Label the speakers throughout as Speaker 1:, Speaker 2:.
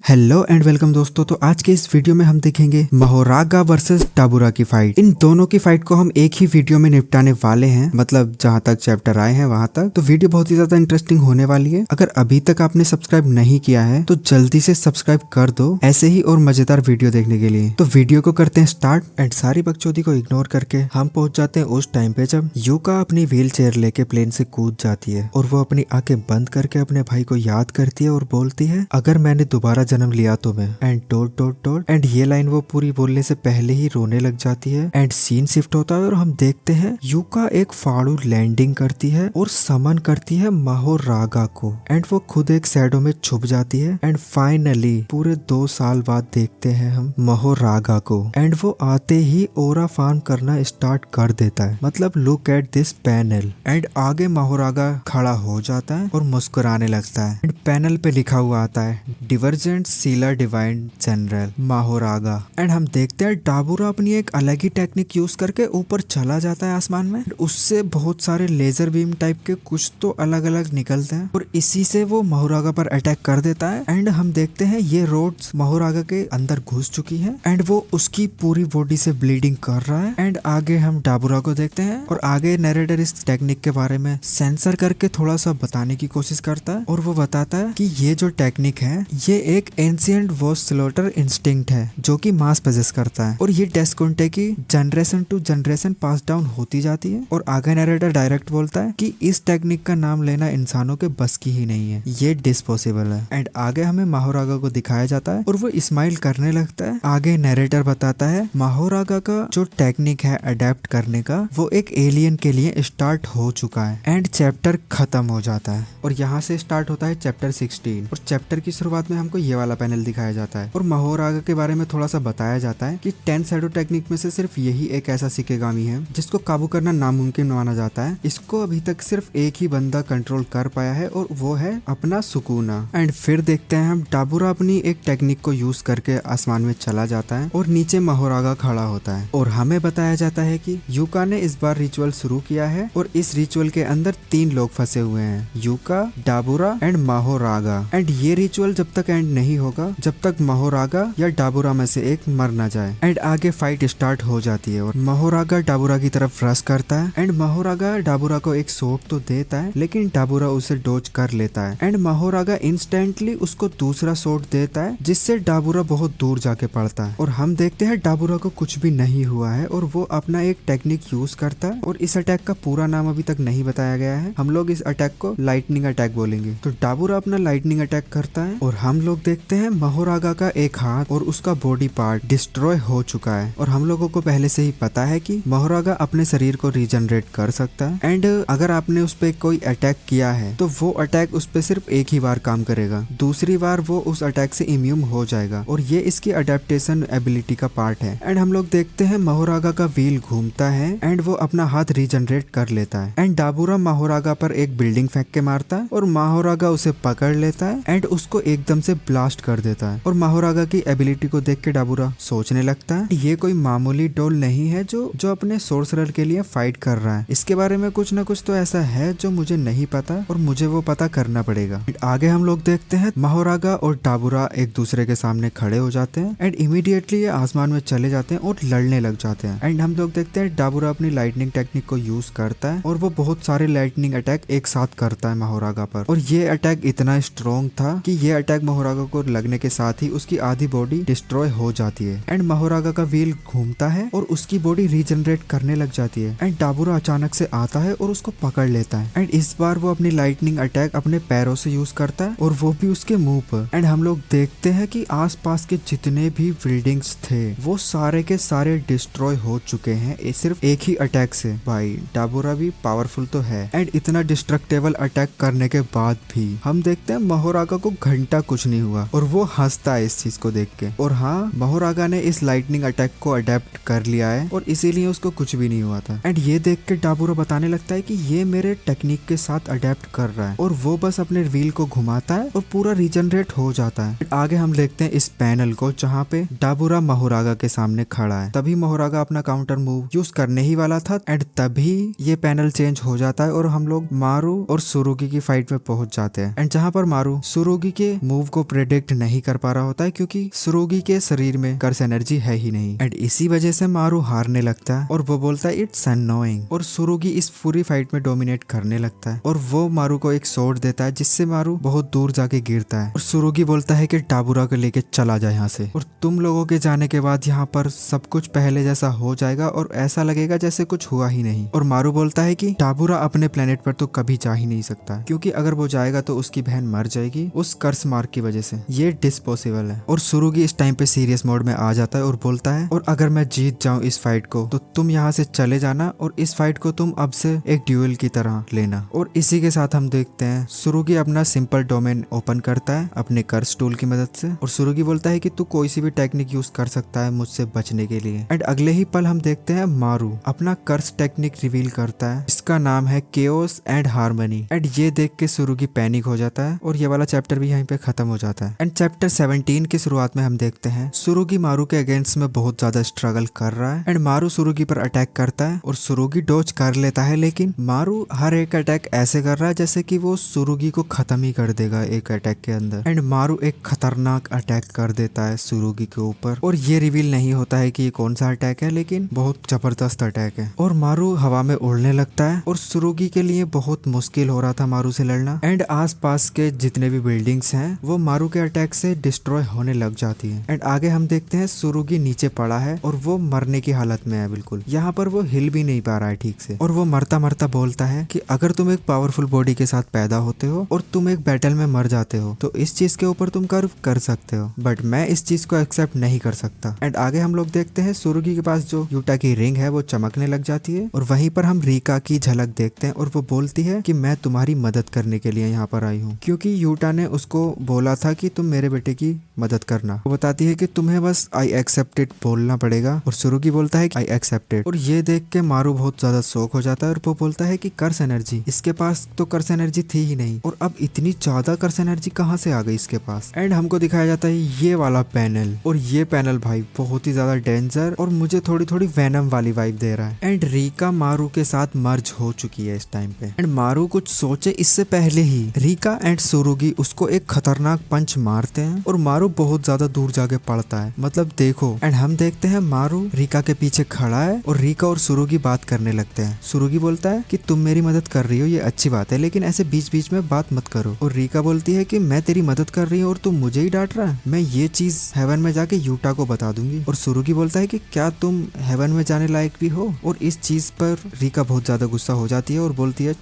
Speaker 1: Hello and welcome दोस्तों। तो आज के इस वीडियो में हम देखेंगे महोरागा वर्सेस टाबुरा की फाइट। इन दोनों की फाइट को हम एक ही वीडियो में निपटाने वाले हैं, मतलब जहां तक चैप्टर आए हैं वहां तक। तो वीडियो बहुत ही ज्यादा इंटरेस्टिंग होने वाली है। अगर अभी तक आपने सब्सक्राइब नहीं किया है तो जल्दी से सब्सक्राइब कर दो ऐसे ही और मजेदार वीडियो देखने के लिए। तो वीडियो को करते हैं स्टार्ट एंड सारी बकचोदी को इग्नोर करके हम पहुंच जाते हैं उस टाइम पे जब यूका अपनी व्हील चेयर लेके प्लेन से कूद जाती है और वो अपनी आंखें बंद करके अपने भाई को याद करती है और बोलती है, अगर मैंने दोबारा जन्म लिया तो मैं and dot dot dot. And ये लाइन वो पूरी बोलने से पहले ही रोने लग जाती है एंड सीन शिफ्ट होता है और हम देखते हैं यूका एक फाड़ू लैंडिंग करती है और समन करती है महोरागा को एंड वो खुद एक शैडो में छुप जाती है। एंड फाइनली पूरे 2 साल बाद देखते हैं हम महोरागा को एंड वो आते ही ओरा फार्म करना स्टार्ट कर देता है। मतलब look at this panel. And आगे महोरागा खड़ा हो जाता है और मुस्कुराने लगता है एंड पैनल पे लिखा हुआ आता है divergent sila divine general Mahoraga. And हम देखते हैं टाबुरा अपनी एक अलग ही टेक्निक यूज करके ऊपर चला जाता है आसमान में। उससे बहुत सारे लेजर बीम टाइप के कुछ तो अलग अलग निकलते हैं और इसी से वो महोरागा पर अटैक कर देता है। एंड हम देखते हैं ये रोड्स महोरागा के अंदर घुस चुकी है एंड वो उसकी पूरी बॉडी से ब्लीडिंग कर रहा है। एंड आगे हम टाबुरा को देखते हैं और आगे नरेटर इस टेक्निक के बारे में सेंसर करके थोड़ा सा बताने की कोशिश करता है और वो बताता है कि ये जो टेक्निक है ये एक एंशिएंट वॉश स्लॉटर इंस्टिंक्ट है जो कि मास पजेस करता है और ये डेस्कोंटे की generation to generation pass down होती जाती है। और आगे नरेटर डायरेक्ट बोलता है कि इस टेक्निक का नाम लेना इंसानों के बस की ही नहीं है, ये डिस्पोसिबल है। एंड आगे हमें महोरागा को दिखाया जाता है और वो स्माइल करने लगता है। आगे नरेटर बताता है महोरागा का जो टेक्निक है अडेप्ट करने का वो एक एलियन के लिए स्टार्ट हो चुका है। एंड चैप्टर खत्म हो जाता है और यहाँ से स्टार्ट होता है चैप्टर 16 और चैप्टर की शुरुआत में हमको ये वाला पैनल दिखाया जाता है और महोरागा के बारे में थोड़ा सा बताया जाता है कि 10 शैडो टेक्निक में से सिर्फ यही एक ऐसा शिकेगामी है जिसको काबू करना नामुमकिन माना जाता है। इसको अभी तक सिर्फ एक ही बंदा कंट्रोल कर पाया है और वो है अपना सुकूना। एंड फिर देखते हैं हम टाबुरा अपनी एक टेक्निक को यूज करके आसमान में चला जाता है और नीचे महोरागा खड़ा होता है और हमें बताया जाता है कि यूका ने इस बार रिचुअल शुरू किया है और इस रिचुअल के अंदर 3 लोग फंसे हुए हैं, यूका, टाबुरा एंड महोरागा। एंड ये रिचुअल जब तक एंड नहीं होगा जब तक महोरागा या टाबुरा में से एक मर ना जाए। एंड आगे फाइट स्टार्ट हो जाती है और महोरागा टाबुरा की तरफ रश करता है एंड महोरागा टाबुरा को एक शॉट तो देता है लेकिन टाबुरा उसे डोज कर लेता है एंड महोरागा इंस्टेंटली उसको दूसरा शॉट देता है जिससे टाबुरा बहुत दूर जाके पड़ता है। और हम देखते हैं टाबुरा को कुछ भी नहीं हुआ है और वो अपना एक टेक्निक यूज करता है और इस अटैक का पूरा नाम अभी तक नहीं बताया गया है। हम लोग इस अटैक को लाइटनिंग अटैक बोलेंगे। तो टाबुरा अपना लाइटनिंग अटैक करता है और हम लोग देखते हैं महोरागा का एक हाथ और उसका बॉडी पार्ट डिस्ट्रॉय हो चुका है। और हम लोगों को पहले से ही पता है कि महोरागा अपने शरीर को रीजनरेट कर सकता है एंड अगर आपने उस पे कोई अटैक किया है तो वो अटैक उस पे सिर्फ एक ही बार काम करेगा, दूसरी बार वो उस अटैक से इम्यून हो जाएगा और ये इसकी अडेप्टेशन एबिलिटी का पार्ट है। एंड हम लोग देखते हैं महोरागा का व्हील घूमता है एंड वो अपना हाथ रीजनरेट कर लेता है एंड टाबुरा महोरागा पर एक बिल्डिंग फेंक के मारता है और महोरागा उसे पकड़ लेता है एंड उसको एकदम से ब्लास्ट कर देता है। और महोरागा की एबिलिटी को देख के टाबुरा सोचने लगता है ये कोई मामूली डॉल नहीं है जो अपने सोर्सरर के लिए फाइट कर रहा है, इसके बारे में कुछ न कुछ तो ऐसा है जो मुझे नहीं पता और मुझे वो पता करना पड़ेगा। आगे हम लोग देखते हैं महोरागा और टाबुरा एक दूसरे के सामने खड़े हो जाते हैं एंड इमीडिएटली ये आसमान में चले जाते हैं और लड़ने लग जाते हैं। एंड हम लोग देखते हैं टाबुरा अपनी लाइटनिंग टेक्निक को यूज करता है और वो बहुत सारे लाइटनिंग अटैक एक साथ करता है महोरागा पर और ये अटैक इतना स्ट्रॉन्ग था कि ये अटैक महोरागा को लगने के साथ ही उसकी आधी बॉडी डिस्ट्रॉय हो जाती है। एंड महोरागा का व्हील घूमता है और उसकी बॉडी रीजनरेट करने लग जाती है एंड टाबुरा अचानक से आता है और उसको पकड़ लेता है एंड इस बार वो अपनी लाइटनिंग अटैक अपने पैरों से यूज करता है और वो भी उसके मुंह पर। एंड हम लोग देखते हैं कि आसपास के जितने भी बिल्डिंग्स थे वो सारे के सारे डिस्ट्रॉय हो चुके हैं सिर्फ एक ही अटैक से। भाई टाबुरा भी पावरफुल तो है एंड इतना डिस्ट्रक्टेबल अटैक करने के बाद भी हम देखते हैं महोरागा को घंटा कुछ नहीं हुआ और वो हंसता है इस चीज को देख के। और हाँ, महोरागा ने इस लाइटनिंग अटैक को अडेप्ट कर लिया है और इसीलिए उसको कुछ भी नहीं हुआ था। एंड ये देख के टाबुरा बताने लगता है कि ये मेरे टेक्निक के साथ अडेप्ट कर रहा है और वो बस अपने व्हील को घुमाता है और पूरा रीजनरेट हो जाता है। आगे हम देखते हैं इस पैनल को जहाँ पे टाबुरा महोरागा के सामने खड़ा है। तभी महोरागा अपना काउंटर मूव यूज करने ही वाला था एंड तभी ये पैनल चेंज हो जाता है और हम लोग मारू और सुरुगी की फाइट में पहुंच जाते हैं। एंड जहाँ पर मारू सुरुगी के मूव को प्रेडिक्ट प्रिडिक्ट नहीं कर पा रहा होता है क्योंकि सुरुगी के शरीर में कर्स एनर्जी है ही नहीं। एंड इसी वजह से मारू हारने लगता है और वो बोलता है इट्स अननोइंग, और सुरुगी इस पूरी फाइट में डोमिनेट करने लगता है और वो मारू को एक शॉट देता है जिससे मारू बहुत दूर जाके गिरता है। और सुरुगी बोलता है कि टाबुरा को लेके चला जाए यहाँ से, और तुम लोगों के जाने के बाद यहाँ पर सब कुछ पहले जैसा हो जाएगा और ऐसा लगेगा जैसे कुछ हुआ ही नहीं। और मारू बोलता है कि टाबुरा अपने प्लेनेट पर तो कभी जा ही नहीं सकता क्योंकि अगर वो जाएगा तो उसकी बहन मर जाएगी उस कर्स मार्क की वजह से, ये डिस्पॉसिबल है। और सुरुगी इस टाइम पे सीरियस मोड में आ जाता है और बोलता है और अगर मैं जीत जाऊं इस फाइट को तो तुम यहाँ से चले जाना और इस फाइट को तुम अब से एक ड्यूएल की तरह लेना। और इसी के साथ हम देखते हैं सुरुगी अपना सिंपल डोमेन ओपन करता है अपने कर्स टूल की मदद से, और सुरुगी बोलता है कि तू कोई सी भी टेक्निक यूज कर सकता है मुझसे बचने के लिए। एंड अगले ही पल हम देखते हैं मारू अपना कर्स टेक्निक रिवील करता है, इसका नाम है केओस एंड हार्मनी। एंड ये देख के सुरुगी पैनिक हो जाता है और ये वाला चैप्टर भी यहीं पे खत्म हो जाता है। एंड चैप्टर 17 की शुरुआत में हम देखते हैं सुरुगी मारू के अगेंस्ट में बहुत ज्यादा स्ट्रगल कर रहा है। एंड मारू सुरुगी पर अटैक करता है और सुरुगी डॉज कर लेता है, लेकिन मारू हर एक अटैक ऐसे कर रहा है जैसे कि वो सुरुगी को खत्म ही कर देगा एक अटैक के अंदर। एंड मारू एक खतरनाक अटैक कर देता है सुरुगी के ऊपर, और ये रिवील नहीं होता है कि ये कौन सा अटैक है, लेकिन बहुत जबरदस्त अटैक है। और मारू हवा में उड़ने लगता है और सुरुगी के लिए बहुत मुश्किल हो रहा था मारू से लड़ना। एंड आसपास के जितने भी बिल्डिंग्स हैं वो मारू के अटैक से डिस्ट्रॉय होने लग जाती है। एंड आगे हम देखते हैं सुरुगी नीचे पड़ा है और वो मरने की हालत में है बिल्कुल, यहाँ पर वो हिल भी नहीं पा रहा है ठीक से। और वो मरता मरता बोलता है कि अगर तुम एक पावरफुल बॉडी के साथ पैदा होते हो और तुम एक बैटल में मर जाते हो तो इस चीज के ऊपर तुम कर्व कर सकते हो, बट मैं इस चीज को एक्सेप्ट नहीं कर सकता। एंड आगे हम लोग देखते हैं सुरुगी के पास जो यूटा की रिंग है वो चमकने लग जाती है, और वहीं पर हम रीका की झलक देखते हैं और वो बोलती है कि मैं तुम्हारी मदद करने के लिए यहाँ पर आई हूँ, क्योंकि यूटा ने उसको बोला था कि तुम मेरे बेटे की मदद करना। वो बताती है कि तुम्हें बस आई एक्सेप्ट इट बोलना पड़ेगा, और सुरुगी बोलता है कि आई एक्सेप्ट इट। और ये देख के मारू बहुत ज्यादा शौक हो जाता है और वो बोलता है कि कर्स एनर्जी, इसके पास तो कर्स एनर्जी थी ही नहीं और अब इतनी ज्यादा कर्स एनर्जी कहाँ से आ गई इसके पास। एंड हमको दिखाया जाता है ये वाला पैनल, और ये पैनल भाई बहुत ही ज्यादा डेंजर और मुझे थोड़ी थोड़ी वेनम वाली वाइब दे रहा है। एंड रीका मारू के साथ मर्ज हो चुकी है इस टाइम पे। एंड मारू कुछ सोचे इससे पहले ही रीका एंड सुरुगी उसको एक खतरनाक पंच मारते हैं और मारू बहुत ज्यादा दूर जाके पड़ता है, मतलब देखो। एंड हम देखते हैं मारू रीका के पीछे खड़ा है और रीका और सुरुगी बात करने लगते हैं। सुरुगी बोलता है कि तुम मेरी मदद कर रही हो ये अच्छी बात है, लेकिन ऐसे बीच बीच में बात मत करो। और रीका बोलती है कि मैं तेरी मदद कर रही हूँ और तुम मुझे ही डांट रहा है, मैं ये चीज हेवन में जाके यूटा को बता दूंगी। और सुरुगी बोलता है कि क्या तुम हेवन में जाने लायक भी हो। और इस चीज पर रीका बहुत ज्यादा गुस्सा हो जाती है और बोलती है।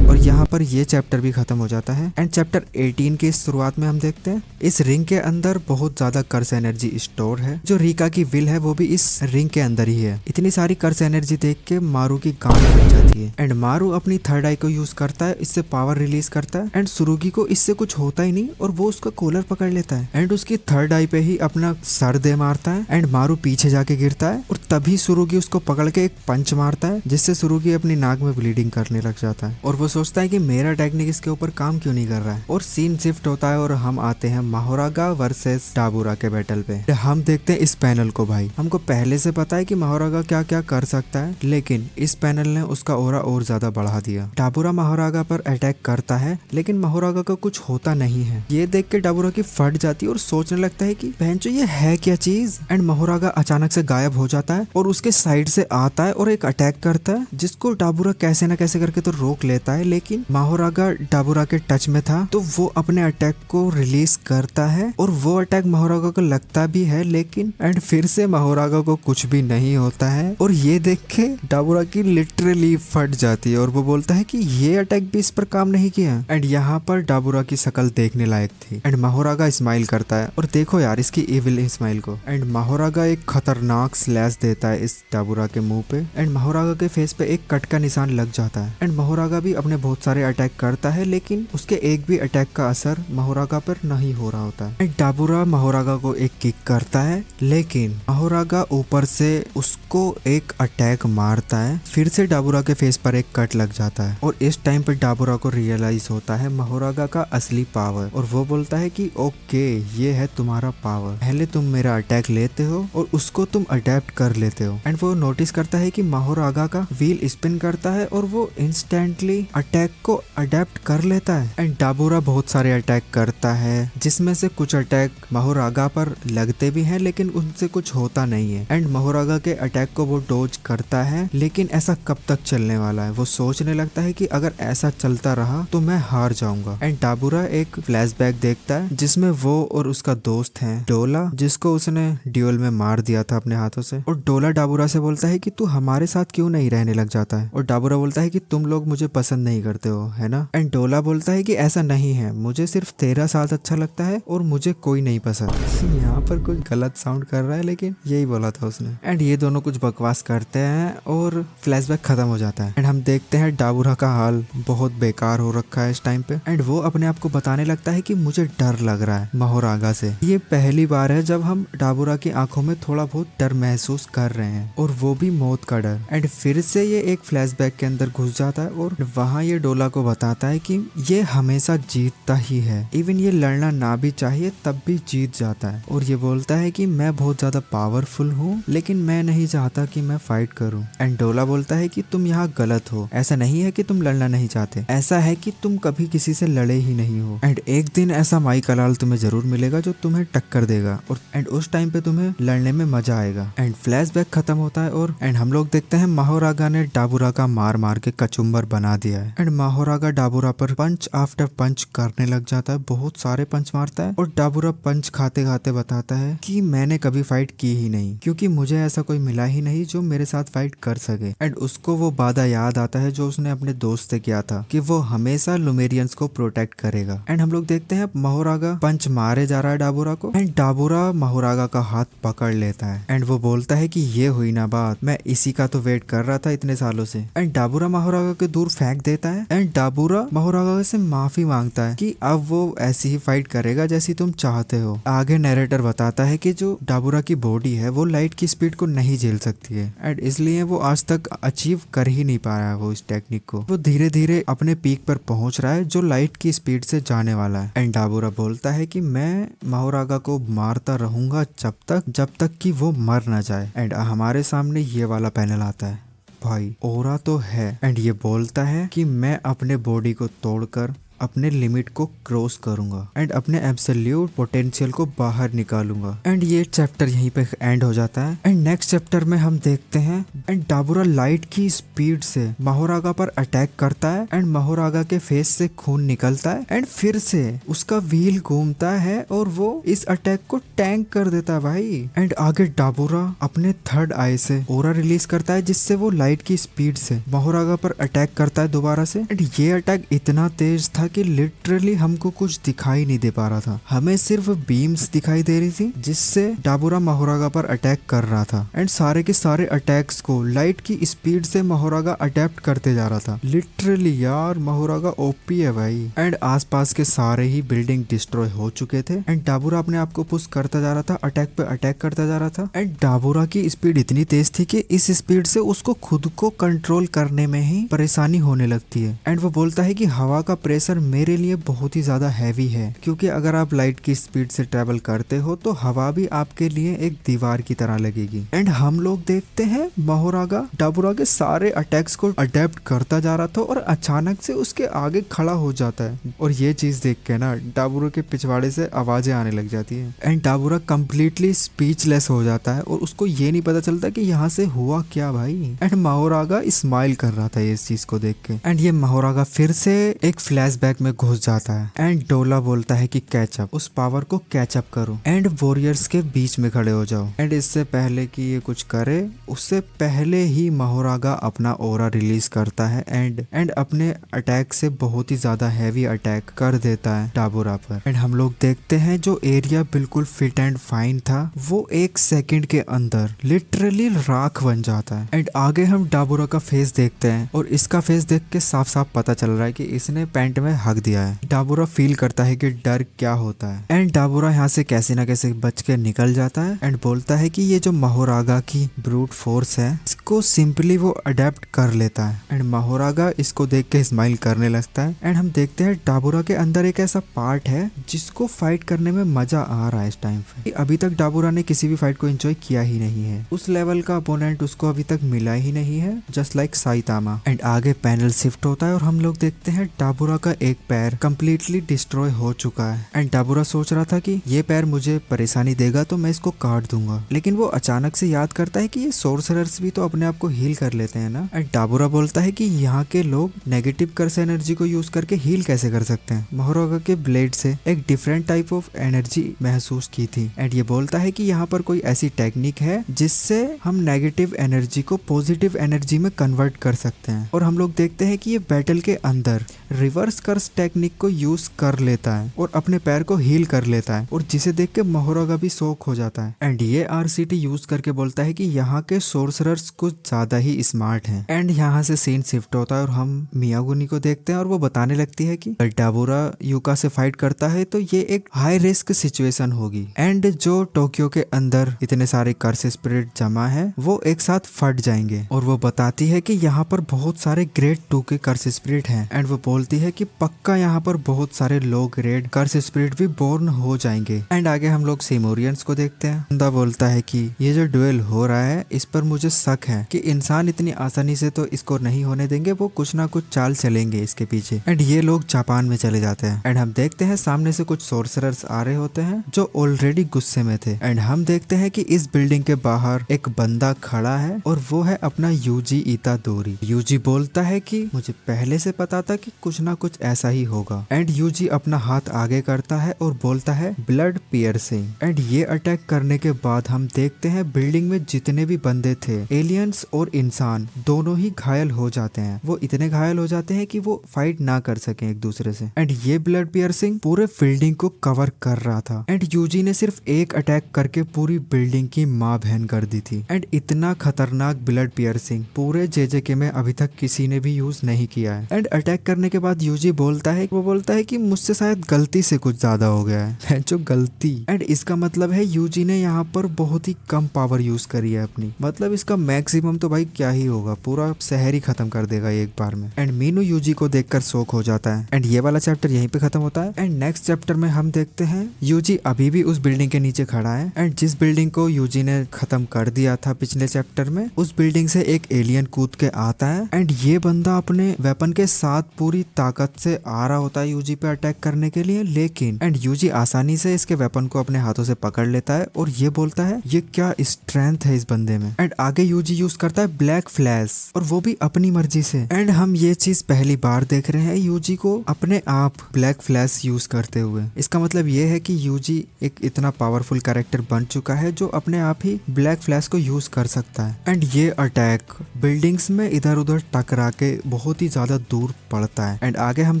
Speaker 1: और यहाँ पर ये चैप्टर भी खत्म हो जाता है। एंड चैप्टर 18 की शुरुआत में हम देखते हैं इस रिंग के अंदर बहुत ज्यादा कर्स एनर्जी स्टोर है, जो रीका की विल है वो भी इस रिंग के अंदर ही है। इतनी सारी कर्स एनर्जी देख के मारू की गांड फट जाती है। एंड मारू अपनी थर्ड आई को यूज करता है, इससे पावर रिलीज करता है। एंड सुरुगी को इससे कुछ होता ही नहीं और वो उसका कॉलर पकड़ लेता है एंड उसकी थर्ड आई पे ही अपना सर दे मारता है। एंड मारू पीछे जाके गिरता है और तभी सुरुगी उसको पकड़ के एक पंच मारता है, जिससे सुरुगी अपनी नाक में ब्लीडिंग करने लग जाता है। और वो सोचता है कि मेरा टेक्निक इसके ऊपर काम क्यों नहीं कर रहा है। और सीन शिफ्ट होता है और हम आते हैं माहोरागा वर्सेस टाबुरा के बैटल पे। हम देखते हैं इस पैनल को। भाई हमको पहले से पता है कि माहोरागा क्या क्या कर सकता है, लेकिन इस पैनल ने उसका ऑरा और ज्यादा बढ़ा दिया। टाबुरा माहोरागा पर अटैक करता है लेकिन माहोरागा का कुछ होता नहीं है। ये देख के टाबुरा की फट जाती है और सोचने लगता है कि बहनचो ये है क्या चीज। एंड माहोरागा अचानक से गायब हो जाता है और उसके साइड से आता है और एक अटैक करता है, जिसको टाबुरा कैसे न कैसे करके तो रोक लेता है। लेकिन माहोरागा टाबुरा के टच में था तो वो अपने अटैक को रिलीज करता है और वो अटैक माहोरागा को लगता भी है, लेकिन एंड फिर से माहोरागा को कुछ भी नहीं होता है। और ये देख के टाबुरा की लिटरली फट जाती है और वो बोलता है कि ये अटैक भी इस पर काम नहीं किया। एंड यहाँ पर टाबुरा की शक्ल देखने लायक थी। एंड माहोरागा स्माइल करता है और देखो यार इसकी इविल स्माइल को। एंड माहोरागा एक खतरनाक स्लैश देता है इस टाबुरा के मुंह पे। एंड माहोरागा के फेस पे एक कट का निशान लग जाता है। एंड माहोरागा भी अपने बहुत सारे अटैक करता है, लेकिन उसके एक भी अटैक का असर माहोरागा पर नहीं हो रहा होता है। एंड टाबुरा माहोरागा को एक किक करता है, लेकिन माहोरागा ऊपर से उसको एक अटैक मारता है। फिर से टाबुरा के फेस पर एक कट लग जाता है और इस टाइम पर टाबुरा को रियलाइज होता है माहोरागा का असली पावर। और वो बोलता है कि ओके ये है तुम्हारा पावर, पहले तुम मेरा अटैक लेते हो और उसको तुम अडेप्ट कर लेते हो। एंड वो नोटिस करता है कि माहोरागा का व्हील स्पिन करता है और वो इंस्टेंटली अटैक को अडेप्ट कर लेता है। एंड डाबूरा बहुत सारे अटैक करता है, जिसमें से कुछ अटैक माहोरागा पर लगते भी हैं लेकिन उनसे कुछ होता नहीं है। एंड माहोरागा के अटैक को वो डोज करता है, लेकिन ऐसा कब तक चलने वाला है। वो सोचने लगता है कि अगर ऐसा चलता रहा तो मैं हार जाऊंगा। एंड डाबूरा एक फ्लैशबैक देखता है जिसमें वो और उसका दोस्त है डोला, जिसको उसने ड्यूल में मार दिया था अपने हाथों से। और डोला डाबूरा से बोलता है कि तू हमारे साथ क्यों नहीं रहने लग जाता है। और डाबूरा बोलता है कि तुम लोग मुझे पसंद नहीं करते हो, है ना। एंड डोला बोलता है कि ऐसा नहीं है, मुझे सिर्फ तेरा साथ अच्छा लगता है और मुझे कोई नहीं पसंद। यहाँ पर कुछ गलत साउंड कर रहा है लेकिन यही बोला था उसने। एंड ये दोनों कुछ बकवास करते हैं और फ्लैशबैक खत्म हो जाता है। एंड हम देखते हैं डाबूरा का हाल बहुत बेकार हो रखा है इस टाइम पे। एंड वो अपने आप को बताने लगता है कि मुझे डर लग रहा है माहोरागा से। ये पहली बार है जब हम डाबूरा की आंखों में थोड़ा बहुत डर महसूस कर रहे हैं, और वो भी मौत का डर। एंड फिर से ये एक फ्लैशबैक के अंदर घुस जाता है और वहाँ ये डोला को बताता है कि ये हमेशा जीतता ही है, इवन ये लड़ना ना भी चाहिए तब भी जीत जाता है। और ये बोलता है कि मैं बहुत ज्यादा पावरफुल हूँ, लेकिन मैं नहीं चाहता कि मैं फाइट करूँ। एंड डोला बोलता है कि तुम यहाँ गलत हो, ऐसा नहीं है कि तुम लड़ना नहीं चाहते, ऐसा है कि तुम कभी किसी से लड़े ही नहीं हो। एंड एक दिन ऐसा माई कलाल तुम्हें जरूर मिलेगा जो तुम्हें टक्कर देगा, और एंड उस टाइम पे तुम्हें लड़ने में मजा आएगा। एंड फ्लैशबैक खत्म होता है और एंड हम लोग देखते हैं माहोरागा ने डाबूरा का मार मार के कचुम्बर बना दिया है। एंड माहोरागा डाबूरा पर पंच आफ्टर पंच करने लग जाता है, बहुत सारे पंच मारता है। और डाबूरा पंच खाते खाते बताता है कि मैंने कभी फाइट की ही नहीं, क्योंकि मुझे ऐसा कोई मिला ही नहीं जो मेरे साथ फाइट कर सके। एंड उसको वो वादा याद आता है जो उसने अपने दोस्त से किया था कि वो हमेशा लुमेरियंस को प्रोटेक्ट करेगा। एंड हम लोग देखते हैं माहोरागा पंच मारे जा रहा है डाबूरा को। एंड डाबूरा माहोरागा का हाथ पकड़ लेता है। एंड वो बोलता है कि ये हुई ना बात, मैं इसी का तो वेट कर रहा था इतने सालों से। एंड डाबूरा माहोरागा के दूर फेंक देता है। एंड डाबूरा माहोरागा से माफी मांगता है कि अब वो ऐसी ही फाइट करेगा जैसी तुम चाहते हो। आगे नरेटर बताता है कि जो डाबूरा की बॉडी है वो लाइट की स्पीड को नहीं झेल सकती है, एंड इसलिए वो आज तक अचीव कर ही नहीं पा रहा है वो इस टेक्निक को। वो धीरे धीरे अपने पीक पर पहुंच रहा है जो लाइट की स्पीड से जाने वाला है। एंड डाबूरा बोलता है कि मैं माहोरागा को मारता रहूंगा जब तक कि वो मर ना जाए। एंड हमारे सामने ये वाला पैनल आता है, भाई ओरा तो है। एंड ये बोलता है कि मैं अपने बॉडी को तोड़कर अपने लिमिट को क्रॉस करूंगा एंड अपने एब्सोल्यूट पोटेंशियल को बाहर निकालूंगा। एंड ये चैप्टर यहीं पे एंड हो जाता है। एंड नेक्स्ट चैप्टर में हम देखते हैं एंड डाबूरा लाइट की स्पीड से माहोरागा पर अटैक करता है। एंड माहोरागा के फेस से खून निकलता है। एंड फिर से उसका व्हील घूमता है और वो इस अटैक को टैंक कर देता है भाई। एंड आगे डाबूरा अपने थर्ड आई से ओरा रिलीज करता है, जिससे वो लाइट की स्पीड से माहोरागा पर अटैक करता है दोबारा से। एंड ये अटैक इतना तेज था कि लिटरली हमको कुछ दिखाई नहीं दे पा रहा था, हमें सिर्फ बीम्स दिखाई दे रही थी जिससे डाबूरा माहोरागा पर अटैक कर रहा था। एंड सारे के सारे अटैक्स को लाइट की स्पीड से माहोरागा अडेप्ट करते जा रहा था। लिटरली यार माहोरागा ओपी है भाई। एंड आसपास के सारे ही बिल्डिंग डिस्ट्रॉय हो चुके थे। एंड डाबूरा अपने आप को पुश करता जा रहा था, अटैक पे अटैक करता जा रहा था। एंड डाबूरा की स्पीड इतनी तेज थी कि इस स्पीड से उसको खुद को कंट्रोल करने में ही परेशानी होने लगती है। एंड वो बोलता है कि हवा का प्रेशर मेरे लिए बहुत ही ज्यादा हैवी है, क्योंकि अगर आप लाइट की स्पीड से ट्रेवल करते हो तो हवा भी आपके लिए एक दीवार की तरह लगेगी। एंड हम लोग देखते हैं माहोरागा डाबूरा के सारे अटैक्स को अडेप्ट करता जा रहा था और अचानक से उसके आगे खड़ा हो जाता है। और ये चीज देख के ना डाबूरा के पिछवाड़े से आवाजें आने लग जाती है। एंड डाबूरा कम्प्लीटली स्पीचलेस हो जाता है और उसको ये नहीं पता चलता कि यहाँ से हुआ क्या भाई। एंड माहोरागा स्माइल कर रहा था इस चीज को देख के। एंड ये माहोरागा फिर से एक फ्लैशबैक में घुस जाता है। एंड डोला बोलता है कि कैचअप, उस पावर को कैचअप करो एंड वॉरियर्स के बीच में खड़े हो जाओ। एंड इससे पहले कि ये कुछ करे उससे पहले ही माहोरागा अपना ओरा रिलीज करता है एंड अपने अटैक से बहुत ही ज्यादा हैवी अटैक कर देता है डाबूरा पर। एंड हम लोग देखते हैं जो एरिया बिल्कुल फिट एंड फाइन था वो 1 सेकंड के अंदर लिटरली राख बन जाता है। एंड आगे हम डाबूरा का फेस देखते हैं और इसका फेस देख के साफ साफ पता चल रहा है कि इसने पैंट में हक दिया है। डाबूरा फील करता है कि डर क्या होता है। एंड डाबूरा यहाँ से कैसे ना कैसे बच के निकल जाता है एंड बोलता है कि ये जो माहोरागा की ब्रूट फोर्स है जिसको सिंपली वो अडेप्ट कर लेता है। एंड माहोरागा इसको देख के स्माइल करने लगता है। एंड हम देखते हैं डाबुरा के अंदर एक ऐसा पार्ट है जिसको फाइट करने में मजा आ रहा है इस टाइम पे। अभी तक डाबुरा ने किसी भी फाइट को एंजॉय किया ही नहीं है, उस लेवल का अपोनेंट उसको अभी तक मिला ही नहीं है, जस्ट लाइक साइतामा। एंड आगे पैनल शिफ्ट होता है और हम लोग देखते हैं डाबुरा का एक पैर कंप्लीटली डिस्ट्रॉय हो चुका है। एंड डाबुरा सोच रहा था कि ये पैर मुझे परेशानी देगा तो मैं इसको काट दूंगा, लेकिन वो अचानक से याद करता है कि ये सोर्सरर्स भी तो अपने आप को हील कर लेते हैं ना। एंड डाबुरा बोलता है कि यहाँ के लोग नेगेटिव कर्स एनर्जी को यूज करके हील कैसे कर सकते हैं। माहोरागा के ब्लेड से एक डिफरेंट टाइप ऑफ एनर्जी महसूस की थी। एंड ये बोलता है कि यहाँ पर कोई ऐसी टेक्निक है जिससे हम नेगेटिव एनर्जी को पॉजिटिव एनर्जी में कन्वर्ट कर सकते हैं। और हम लोग देखते हैं कि ये बैटल के अंदर रिवर्स कर्स टेक्निक को यूज कर लेता है और अपने पैर को हील कर लेता है, और जिसे देख के माहोरागा भी शॉक हो जाता है। एंड ये आरसीटी यूज करके बोलता है कि यहाँ के सोर्सरर्स कुछ ज्यादा ही स्मार्ट हैं। एंड यहाँ से सीन शिफ्ट होता है और हम मियागुनी को देखते हैं और वो बताने लगती है कि डाबुरा यूका से फाइट करता है तो ये एक हाई रिस्क सिचुएशन होगी। एंड जो टोक्यो के अंदर इतने सारे कर्स स्पिरिट जमा है वो एक साथ फट जाएंगे। और वो बताती है कि यहाँ पर बहुत सारे ग्रेड 2 के कर्स स्पिरिट हैं। एंड वो बोलती है कि पक्का यहाँ पर बहुत सारे लो ग्रेड कर्स स्पिरिट भी बोर्न हो जाएंगे। एंड आगे हम लोग सिमोरियंस को देखते हैं। बंदा बोलता है कि ये जो ड्यूएल हो रहा है इस पर मुझे शक है कि इंसान इतनी आसानी से तो इसको नहीं होने देंगे, वो कुछ ना कुछ चाल चलेंगे इसके पीछे। एंड ये लोग जापान में चले जाते हैं। एंड हम देखते हैं सामने से कुछ सोर्सरर्स आ रहे होते हैं जो ऑलरेडी गुस्से में थे। एंड हम देखते हैं कि इस बिल्डिंग के बाहर एक बंदा खड़ा है और वो है अपना यूजी इतादोरी। यूजी बोलता है कि मुझे पहले से पता था कि कुछ ना कुछ ऐसा ही होगा। एंड यूजी अपना हाथ आगे करता है और बोलता है ब्लड पियर्सिंग। एंड ये अटैक करने के बाद हम देखते हैं बिल्डिंग में जितने भी बंदे थे, एलियंस और इंसान दोनों ही घायल हो जाते हैं। वो इतने घायल हो जाते हैं कि वो फाइट ना कर सके एक दूसरे से। एंड ये ब्लड पियर्सिंग पूरे बिल्डिंग को कवर कर रहा था। एंड यूजी ने सिर्फ एक अटैक करके पूरी बिल्डिंग की माँ बहन कर दी थी। एंड इतना खतरनाक ब्लड पियर्सिंग पूरे जेजेके में अभी तक किसी ने भी यूज नहीं किया है। एंड अटैक करने के बाद यूजी बोलता है कि मुझसे शायद गलती से कुछ ज्यादा हो गया है जो गलती। एंड इसका मतलब है यूजी ने यहाँ पर बहुत ही कम पावर यूज करी है अपनी, मतलब इसका मैक्सिमम तो भाई क्या ही होगा, पूरा शहर ही खत्म कर देगा एक बार में। एंड मीनू यूजी को देखकर शॉक हो जाता है। एंड ये वाला चैप्टर यहीं पे खत्म होता है। एंड नेक्स्ट चैप्टर में हम देखते हैं यूजी अभी भी उस बिल्डिंग के नीचे खड़ा है। एंड जिस बिल्डिंग को यूजी ने खत्म कर दिया था पिछले चैप्टर में, उस बिल्डिंग से एक एलियन कूद के आता है। एंड ये बंदा अपने वेपन के साथ पूरी ताकत से आ रहा होता है यूजी पे अटैक करने के लिए, लेकिन एंड यूजी आसानी से इसके वेपन को अपने हाथों से पकड़ लेता है और ये बोलता है ये क्या स्ट्रेंथ है इस बंदे में। एंड आगे यूजी यूज करता है ब्लैक फ्लैश, और वो भी अपनी मर्जी से। एंड हम ये चीज पहली बार देख रहे हैं यूजी को अपने आप ब्लैक फ्लैश यूज करते हुए। इसका मतलब ये है कि यूजी एक इतना पावरफुल कैरेक्टर बन चुका है जो अपने आप ही ब्लैक फ्लैश को यूज कर सकता है। एंड ये अटैक बिल्डिंग्स में इधर उधर टकरा के बहुत ही ज्यादा दूर पड़ता है। एंड आगे हम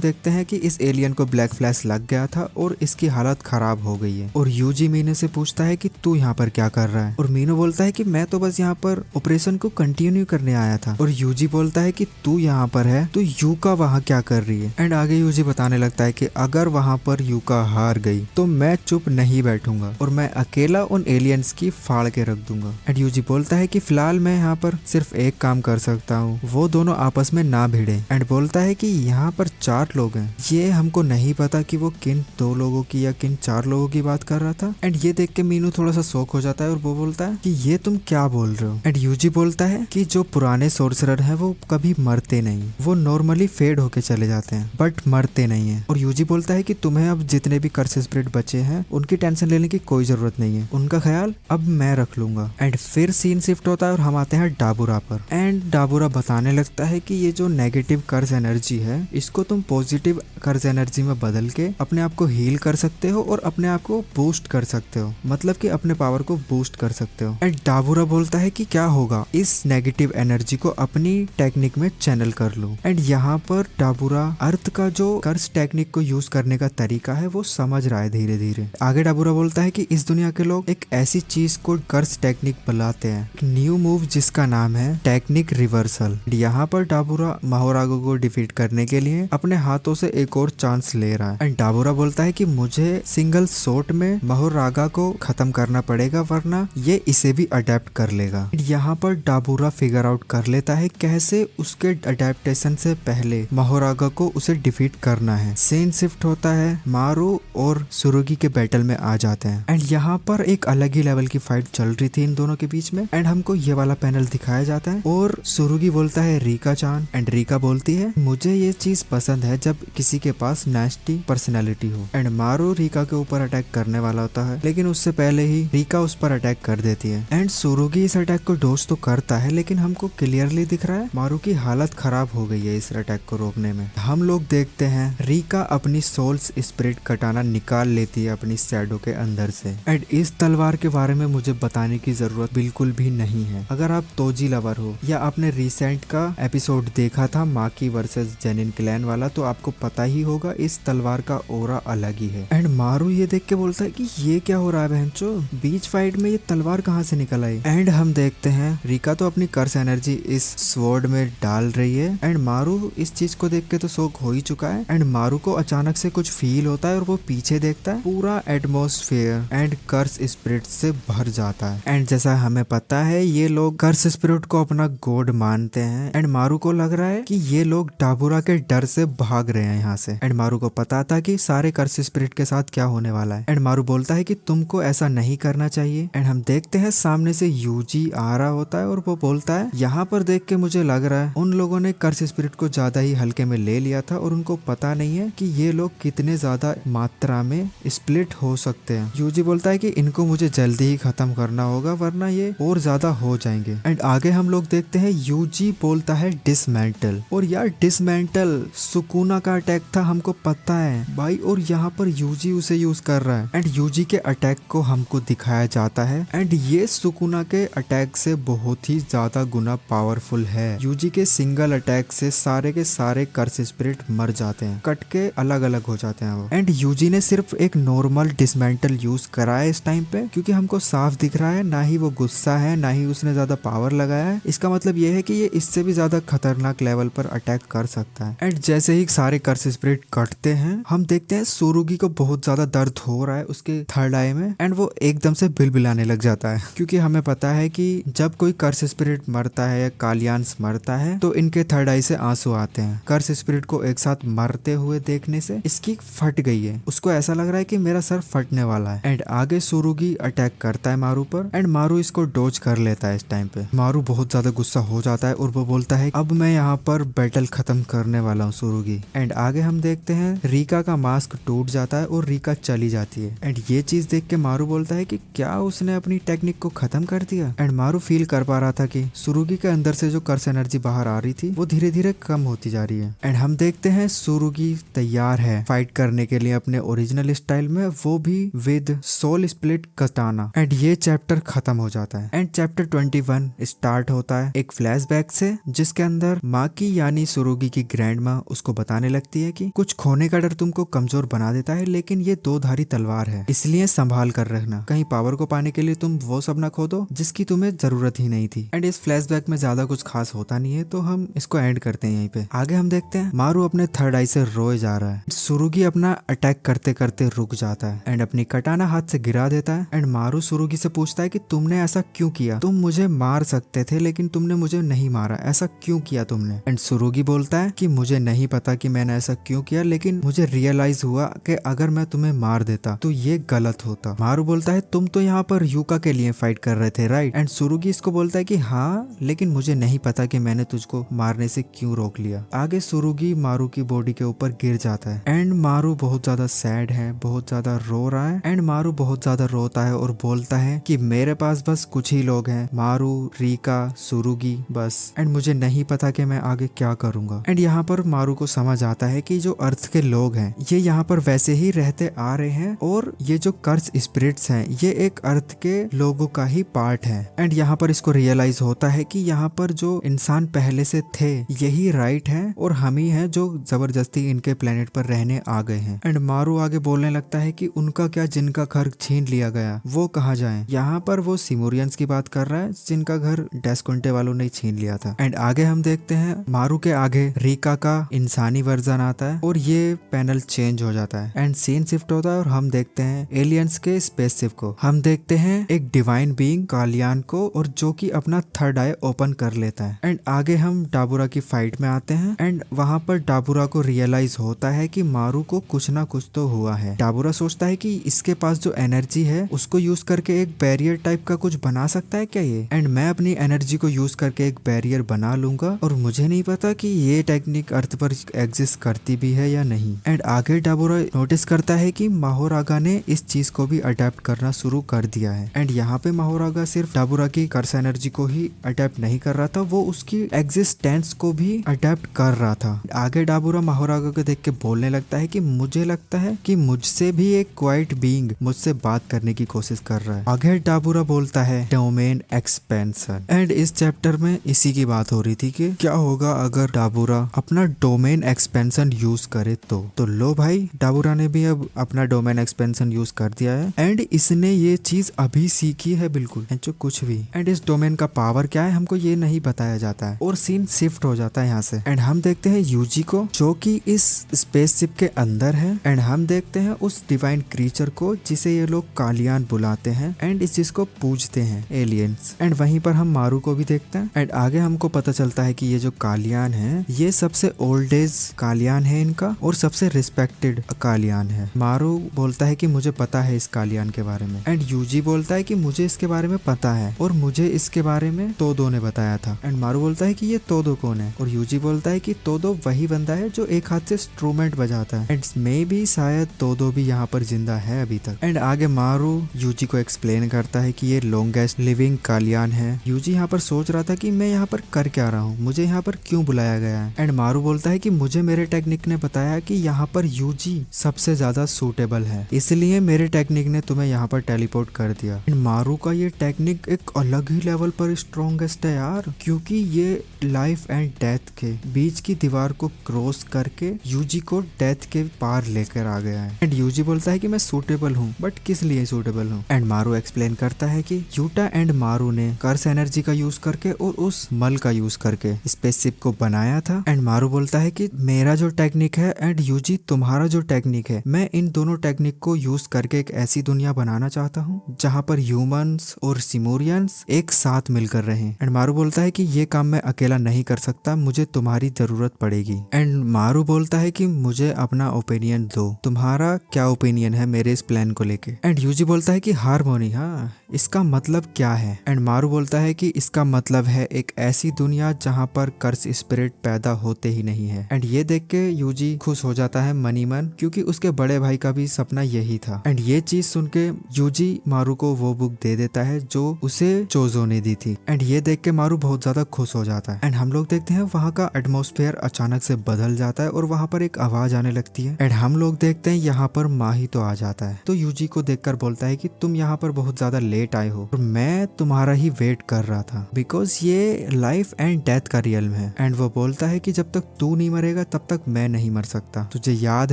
Speaker 1: देखते हैं कि इस एलियन को ब्लैक फ्लैश लग गया था और इसकी हालत खराब हो गई है। और यूजी मीनू से पूछता है कि तू यहाँ पर क्या कर रहा है, और मीनू बोलता है कि मैं तो बस यहाँ पर ऑपरेशन को कंटिन्यू करने आया था। और यूजी बोलता है कि तू यहाँ पर है तो यूका वहाँ क्या कर रही है। एंड आगे यूजी बताने लगता है कि अगर वहाँ पर यूका हार गई तो मैं चुप नहीं बैठूंगा और मैं अकेला उन एलियंस की फाड़ के रख दूंगा। एंड यूजी बोलता है कि फिलहाल मैं यहाँ पर सिर्फ एक काम कर सकता हूँ, वो दोनों आपस में ना भिड़े। एंड बोलता है कि यहाँ पर 4 लोग हैं, ये हमको नहीं पता कि वो किन 2 लोगों की या किन 4 लोगों की बात कर रहा था। एंड ये देख के मीनू थोड़ा सा शॉक हो जाता है और वो बोलता है कि ये तुम क्या बोल रहे हो। एंड यूजी बोलता है कि जो पुराने सोर्सरर हैं वो कभी मरते नहीं, वो नॉर्मली फेड होके चले जाते हैं बट मरते नहीं है। और यूजी बोलता है कि तुम्हें अब जितने भी कर्स स्पिरिट बचे हैं उनकी टेंशन लेने की कोई जरूरत नहीं है, उनका ख्याल अब मैं रख लूंगा। एंड फिर सीन शिफ्ट होता है और हम आते हैं डाबुरा पर। एंड डाबुरा बताने लगता है कि ये जो नेगेटिव कर्स एनर्जी है इसको तुम पॉजिटिव कर्स एनर्जी में बदल के अपने आप को हील कर सकते हो और अपने आप को बूस्ट कर सकते हो, मतलब कि अपने पावर को बूस्ट कर सकते हो। एंड डाबुरा बोलता है कि क्या होगा इस नेगेटिव एनर्जी को अपनी टेक्निक में चैनल कर लो। एंड यहाँ पर डाबुरा अर्थ का जो कर्स टेक्निक को यूज करने का तरीका है वो समझ रहा है धीरे धीरे। आगे डाबुरा बोलता है कि इस दुनिया के लोग एक ऐसी चीज को कर्स टेक्निक बुलाते हैं, न्यू मूव जिसका नाम है टेक्निक रिवर्सल। यहाँ पर डाबुरा माहोरागा को डिफीट करने के लिए अपने हाथों से एक और चांस ले रहा है। एंड डाबुरा बोलता है कि मुझे सिंगल शॉट में माहोरागा को खत्म करना पड़ेगा वरना ये इसे भी अडेप्ट कर लेगा। यहाँ पर पर डाबूरा फिगर आउट कर लेता है कैसे उसके अडेप्टेशन से पहले माहोरागा को उसे डिफीट करना है। सीन शिफ्ट होता है, मारू और सुरुगी के बैटल में आ जाते हैं एंड यहाँ पर एक अलग ही लेवल की फाइट चल रही थी इन दोनों के बीच में एंड हमको ये वाला पैनल दिखाया जाता है और सुरुगी बोलता है रीका चान एंड रीका बोलती है मुझे ये चीज पसंद है जब किसी के पास नेस्टी पर्सनैलिटी हो एंड मारू रीका के ऊपर अटैक करने वाला होता है लेकिन उससे पहले ही रीका उस पर अटैक कर देती है एंड सुरुगी इस अटैक को डॉज तो करता है लेकिन हमको क्लियरली दिख रहा है मारू की हालत खराब हो गई है इस अटैक को रोकने में। हम लोग देखते हैं रीका अपनी सोल्स स्पिरिट कटाना निकाल लेती है अपनी शैडो के अंदर से एंड इस तलवार के बारे में मुझे बताने की जरूरत बिल्कुल भी नहीं है। अगर आप तोजी लवर हो या आपने रिसेंट का एपिसोड देखा था माकी वर्सेस जेनिन क्लैन वाला तो आपको पता ही होगा इस तलवार का ओरा अलग ही है। एंड मारू ये देख के बोलता है कि ये क्या हो रहा है बहनचो, बीच फाइट में ये तलवार कहाँ से निकल आई। एंड हम देखते हैं रीका तो अपनी कर्स एनर्जी इस स्वॉर्ड में डाल रही है एंड मारू इस चीज को देख के तो शॉक हो ही चुका है एंड मारू को अचानक से कुछ फील होता है और वो पीछे देखता है, पूरा एटमॉस्फेयर एंड कर्स स्पिरिट से भर जाता है। एंड जैसा हमें पता है ये लोग कर्स स्पिरिट को अपना गॉड मानते हैं एंड मारू को लग रहा है कि ये लोग डाबूरा के डर से भाग रहे हैं यहाँ से एंड मारू को पता था कि सारे कर्स स्पिरिट के साथ क्या होने वाला है एंड मारू बोलता है कि तुमको ऐसा नहीं करना चाहिए एंड हम देखते हैं सामने से यूजी आ रहा होता है और वो बोलता है यहाँ पर देख के मुझे लग रहा है उन लोगों ने कर्स स्पिरिट को ज्यादा ही हल्के में ले लिया था और उनको पता नहीं है कि ये लोग कितने ज्यादा मात्रा में स्प्लिट हो सकते हैं। यूजी बोलता है कि इनको मुझे जल्दी ही खत्म करना होगा वरना ये और ज्यादा हो जाएंगे एंड आगे हम लोग देखते हैं यूजी बोलता है डिसमेंटल और यार डिसमेंटल सुकुना का अटैक था हमको पता है भाई और यहाँ पर यूजी उसे यूज कर रहा है एंड यूजी के अटैक को हमको दिखाया जाता है एंड ये सुकुना के अटैक से बहुत ही ज्यादा गुना पावरफुल है। यूजी के सिंगल अटैक से सारे के सारे कर्स स्पिरिट मर जाते हैं, कट के अलग अलग हो जाते हैं वो एंड यूजी ने सिर्फ एक नॉर्मल डिसमेंटल यूज करा है इस टाइम पे क्योंकि हमको साफ दिख रहा है ना ही वो गुस्सा है ना ही उसने ज्यादा पावर लगाया है। इसका मतलब ये है कि ये इससे भी ज्यादा खतरनाक लेवल पर अटैक कर सकता है एंड जैसे ही सारे कर्स स्पिरिट कटते हैं हम देखते हैं सुरुगी को बहुत ज्यादा दर्द हो रहा है उसके थर्ड आई में एंड वो एकदम से बिलबिलाने लग जाता है क्योंकि हमें पता है कि जब कोई कर्स स्पिरिट मरता है या कालियांस मरता है तो इनके थर्ड आई से आंसू आते हैं। कर्स स्पिरिट को एक साथ मरते हुए देखने से इसकी फट गई है, उसको ऐसा लग रहा है कि मेरा सर फटने वाला है एंड आगे सुरुगी अटैक करता है मारू पर एंड मारू इसको डोज कर लेता है। इस टाइम पे मारू बहुत ज्यादा गुस्सा हो जाता है और वो बोलता है अब मैं यहाँ पर बैटल खत्म करने वाला हूँ सुरुगी एंड आगे हम देखते हैं रीका का मास्क टूट जाता है और रीका चली जाती है एंड ये चीज देख के मारू बोलता है कि क्या उसने अपनी टेक्निक को खत्म कर दिया एंड मारू फील कर पा रहा था कि सुरुगी के अंदर से जो कर्स एनर्जी बाहर आ रही थी वो धीरे धीरे कम होती जा रही है एंड हम देखते हैं सुरुगी तैयार है फाइट करने के लिए अपने ओरिजिनल स्टाइल में, वो भी विद सोल स्प्लिट कटाना एंड ये चैप्टर खत्म हो जाता है एंड चैप्टर 21 स्टार्ट होता है एक फ्लैशबैक से जिसके अंदर माकी यानी सुरुगी की ग्रैंड माँ उसको बताने लगती है कि कुछ खोने का डर तुमको कमजोर बना देता है लेकिन ये दो धारी तलवार है इसलिए संभाल कर रखना, कहीं पावर को पाने के लिए तुम वो सब ना खो दो जिसकी तुम्हें जरूरत ही नहीं थी। एंड इस फ्लैशबैक में ज्यादा कुछ खास होता नहीं है तो हम इसको एंड करते हैं यहीं पे। आगे हम देखते हैं मारू अपने थर्ड आई से रोए जा रहा है, सुरुगी अपना अटैक करते करते रुक जाता है एंड अपनी कटाना हाथ से गिरा देता है एंड मारू सुरुगी से पूछता है कि तुमने ऐसा क्यों किया, तुम मुझे मार सकते थे लेकिन तुमने मुझे नहीं मारा, ऐसा क्यों किया तुमने। एंड सुरुगी बोलता है कि मुझे नहीं पता कि मैंने ऐसा क्यों किया लेकिन मुझे रियलाइज हुआ कि अगर मैं तुम्हें मार देता तो ये गलत होता। मारू बोलता है तुम तो यहाँ पर यूका के लिए फाइट कर रहे थे राइट एंड सुरुगी इसको बोलता है कि हाँ लेकिन मुझे नहीं पता कि मैंने तुझको मारने से क्यों रोक लिया। आगे सुरुगी मारू की बॉडी के ऊपर गिर जाता है एंड मारू बहुत ज्यादा सैड है, बहुत ज्यादा रो रहा है एंड मारू बहुत ज्यादा रोता है और बोलता है कि मेरे पास बस कुछ ही लोग हैं, मारू, रीका, सुरुगी बस एंड मुझे नहीं पता कि मैं आगे क्या करूंगा। एंड यहाँ पर मारू को समझ आता है कि जो अर्थ के लोग हैं ये यहाँ पर वैसे ही रहते आ रहे हैं और ये जो कर्स स्पिरिट्स हैं ये एक अर्थ के लोगों का ही पार्ट है एंड यहाँ पर इसको रियलाइज होता है कि यहाँ पर जो इंसान पहले से थे यही राइट है और हम ही हैं जो जबरदस्ती इनके प्लेनेट पर रहने आ गए हैं। एंड मारू आगे बोलने लगता है कि उनका क्या जिनका घर छीन लिया गया वो कहाँ जाएं। यहाँ पर वो सिमोरियंस की बात कर रहा है जिनका घर डेस्कोंटे वालों ने छीन लिया था। एंड आगे हम देखते हैं मारू के आगे रीका का इंसानी वर्जन आता है और ये पैनल चेंज हो जाता है एंड सीन शिफ्ट होता है और हम देखते हैं एलियंस के स्पेसशिप को। हम देखते हैं एक डिवाइन बीइंग कालियान को और जो की अपना थर्ड आई ओपन कर लेता है। एंड आगे हम डाबुरा की फाइट में आते हैं एंड वहाँ पर डाबुरा को रियलाइज होता है कि मारू को कुछ ना कुछ तो हुआ है। डाबुरा सोचता है कि इसके पास जो एनर्जी है उसको यूज करके एक बैरियर टाइप का कुछ बना सकता है क्या ये, एंड मैं अपनी एनर्जी को यूज करके एक बैरियर बना लूंगा और मुझे नहीं पता कि ये टेक्निक अर्थ पर एग्जिस्ट करती भी है या नहीं। एंड आगे डाबुरा नोटिस करता है कि माहोरागा ने इस चीज को भी अडेप्ट करना शुरू कर दिया है। एंड यहाँ पे माहोरागा सिर्फ डाबुरा की कर्स एनर्जी को ही अडेप्ट नहीं कर रहा था, वो उसकी एग्जिस्टेंस को भी अडेप्ट कर रहा था। आगे डाबुरा माहोरागा को देख के बोलने लगता है कि मुझे लगता है कि मुझसे भी एक क्वाइट बीइंग मुझसे बात करने की कोशिश कर रहा है। आगे डाबुरा बोलता है डोमेन एक्सपेंशन। एंड इस चैप्टर में इसी की बात हो रही थी कि क्या होगा अगर डाबुरा अपना डोमेन एक्सपेंशन यूज करे तो लो भाई, डाबुरा ने भी अब अपना डोमेन एक्सपेंशन यूज कर दिया है एंड इसने ये चीज अभी सीखी है बिल्कुल जो कुछ भी। एंड इस डोमेन का पावर क्या है हमको ये नहीं बताया जाता है और सीन शिफ्ट हो जाता है यहाँ से। एंड हम देखते हैं यूजी को जो कि इस स्पेसशिप के अंदर है एंड हम देखते हैं उस डिवाइन क्रीचर को जिसे ये लोग कालियान बुलाते हैं एंड इस चीज को पूजते हैं एलियंस। एंड वहीं पर हम मारू को भी देखते हैं एंड आगे हमको पता चलता है कि ये जो कालियान है ये सबसे ओल्ड एज कालियान है इनका और सबसे रिस्पेक्टेड कालियान है। मारू बोलता है कि मुझे पता है इस कालियान के बारे में एंड यूजी बोलता है कि मुझे इसके बारे में पता है और मुझे इसके बारे में तोदो ने बताया था। एंड मारू बोलता है कि ये तोदो कौन है और यूजी बोलता है कि तोदो वही बंदा है जो एक हाथ से इंस्ट्रूमेंट बजाता है एंड मे बी शायद तोदो भी यहाँ पर जिंदा है अभी तक। एंड आगे मारू यूजी को एक्सप्लेन करता है कि ये लॉन्गेस्ट लिविंग कालियान है। यूजी यहाँ पर सोच रहा था कि मैं यहाँ पर कर क्या रहा हूँ, मुझे यहाँ पर क्यों बुलाया गया है। एंड मारू बोलता है कि मुझे मेरे टेक्निक ने बताया कि यहाँ पर यूजी सबसे ज्यादा सूटेबल है, इसलिए मेरे टेक्निक ने तुम्हें यहाँ पर टेलीपोर्ट कर दिया। एंड मारू का ये टेक्निक एक अलग ही लेवल पर स्ट्रॉन्गेस्ट है यार, क्योंकि ये लाइफ एंड डेथ के बीच की दीवार को क्रॉस करके यूजी को डेथ के पार लेकर आ गया है। एंड यूजी बोलता है कि मैं सूटेबल हूँ, बट किस लिए सूटेबल हूँ। एंड मारू एक्सप्लेन करता है कि यूटा एंड मारू ने कर्स एनर्जी का यूज करके और उस मल का यूज करके स्पेसशिप को बनाया था। एंड मारू बोलता है कि मेरा जो टेक्निक है एंड यूजी तुम्हारा जो टेक्निक है, मैं इन दोनों टेक्निक को यूज करके एक ऐसी दुनिया बनाना चाहता हूँ जहाँ पर ह्यूमंस और सिमोरियंस एक साथ मिलकर रहें। एंड मारू बोलता है कि ये काम मैं अकेला नहीं कर सकता, मुझे तुम्हारी जरूरत पड़ेगी। एंड मारू बोलता है कि मुझे अपना ओपिनियन दो, तुम्हारा क्या ओपिनियन है मेरे इस प्लान को लेके। एंड यूजी बोलता है कि हारमोनी, हाँ इसका मतलब क्या है। एंड मारू बोलता है कि इसका मतलब है एक ऐसी दुनिया जहाँ पर कर्स स्पिरिट पैदा होते ही नहीं है। एंड ये देख के यूजी खुश हो जाता है मनी मन, क्योंकि उसके बड़े भाई का भी सपना यही था। एंड ये चीज सुन के यूजी मारू को वो बुक दे देता है जो उसे चोजो ने दी थी। एंड ये देख के मारू बहुत ज्यादा खुश हो जाता है। एंड हम लोग देखते हैं वहाँ का एटमॉस्फेयर अचानक से बदल जाता है और वहाँ पर एक आवाज आने लगती है। एंड हम लोग देखते हैं यहाँ पर माहितो आ जाता है, तो यूजी को देखकर बोलता है कि तुम यहाँ पर बहुत ज्यादा लेट आए हो और मैं तुम्हारा ही वेट कर रहा था, बिकॉज ये लाइफ एंड डेथ का रियल्म है। एंड वो बोलता है कि जब तक तू नहीं मरेगा तब तक मैं नहीं मर सकता, तुझे याद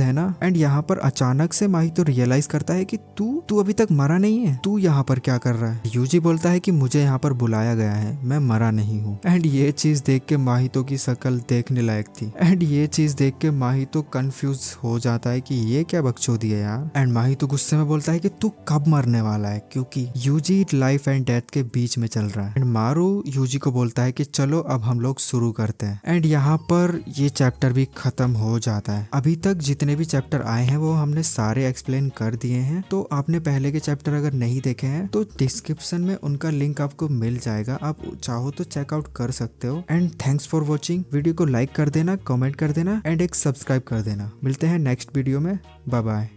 Speaker 1: है ना। एंड यहाँ पर अचानक से माहितो रियलाइज करता है कि तू अभी तक मरा नहीं है, तू यहाँ पर क्या कर रहा है। यूजी बोलता है कि मुझे यहाँ पर बुलाया गया है, मैं मरा नहीं हूँ। एंड ये चीज देख के माहितो की शक्ल देखने लायक थी। एंड ये चीज देख के माहितो कंफ्यूज हो जाता है कि ये क्या बकचोदी है यार। एंड माहितो गुस्से में बोलता है कि तू कब मरने वाला है, क्योंकि यूजी लाइफ एंड डेथ के बीच में चल रहा है। एंड मारू यूजी को बोलता है कि चलो अब हम लोग शुरू करते हैं। एंड यहाँ पर ये चैप्टर भी खत्म हो जाता है। अभी तक जितने भी चैप्टर आए हैं वो हमने सारे एक्सप्लेन कर दिए हैं, तो आपने पहले के चैप्टर अगर नहीं देखे हैं तो डिस्क्रिप्शन में उनका लिंक आपको मिल जाएगा, आप चाहो तो चेकआउट कर सकते हो। And thanks for watching, video को लाइक कर देना, कमेंट कर देना एंड एक सब्सक्राइब कर देना। मिलते हैं नेक्स्ट वीडियो में, बाय बाय।